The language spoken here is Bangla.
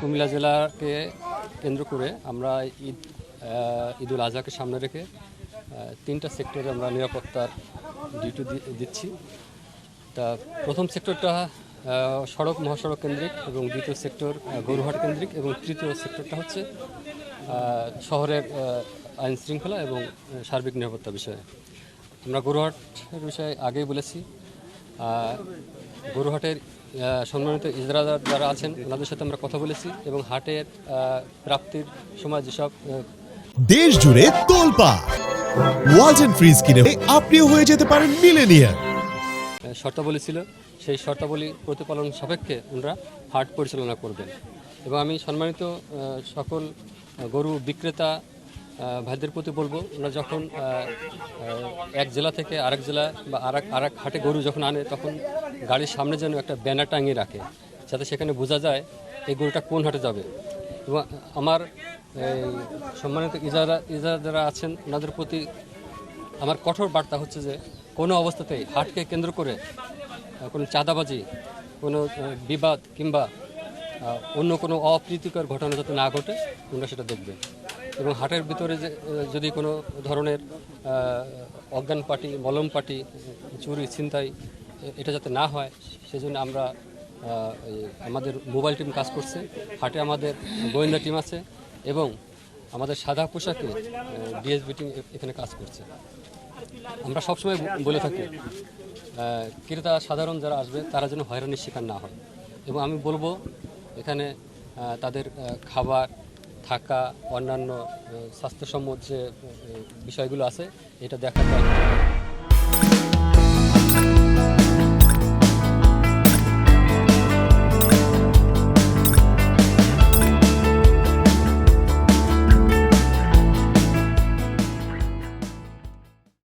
কুমিল্লা জেলাকে কেন্দ্র করে আমরা ঈদুল আজহাকে সামনে রেখে তিনটা সেক্টরে আমরা নিরাপত্তার ডিউটি দিচ্ছি। তা প্রথম সেক্টরটা সড়ক মহাসড়ক কেন্দ্রিক এবং দ্বিতীয় সেক্টর গরুহাট কেন্দ্রিক এবং তৃতীয় সেক্টরটা হচ্ছে শহরের আইন শৃঙ্খলা এবং সার্বিক নিরাপত্তা বিষয়ে। আমরা গরুহাটের বিষয়ে আগেই বলেছি। গরুহাটের সম্মানিত ইজরাদার যারা আছেন ওনাদের সাথে আমরা কথা বলেছি এবং হাটের প্রাপ্তির সময় যেসব দেশ জুড়ে তোলপা ওয়ালটন ফ্রিজ কিনে আপনিও হয়ে যেতে পারেন মিলেনিয়ার। শর্তাবলী ছিল, সেই শর্তাবলী প্রতিপালন সাপেক্ষে ওনারা হাট পরিচালনা করবেন। এবং আমি সম্মানিত সকল গরু বিক্রেতা ভাইদের প্রতি বলবো, ওনারা যখন এক জেলা থেকে আরেক জেলা বা আরেক হাটে গরু যখন আনে তখন গাড়ির সামনে যেন একটা ব্যানার টাঙিয়ে রাখে, যাতে সেখানে বোঝা যায় এই গরুটা কোন হাটে যাবে। এবং আমার সম্মানিত ইজারা যারা আছেন ওনাদের প্রতি আমার কঠোর বার্তা হচ্ছে যে কোনো অবস্থাতেই হাটকে কেন্দ্র করে কোনো চাঁদাবাজি, কোনো বিবাদ কিংবা অন্য কোনো অপ্রীতিকর ঘটনা যাতে না ঘটে ওনারা সেটা দেখবে। এবং হাটের ভিতরে যদি কোনো ধরনের অজ্ঞান পার্টি, মলম পার্টি, চুরি ছিনতাই এটা যাতে না হয় সেজন্য আমরা আমাদের মোবাইল টিম কাজ করছে, হাটে আমাদের গোয়েন্দা টিম আছে এবং আমাদের সাদা পোশাকে ডিএসবি টিম এখানে কাজ করছে। আমরা সবসময় বলে থাকি ক্রেতা সাধারণ যারা আসবে তারা যেন হয়রানির শিকার না হয়। এবং আমি বলবো এখানে তাদের খাবার, থাকা, অন্যান্য স্বাস্থ্যসম্মত যে বিষয়গুলো আছে এটা দেখা যায়।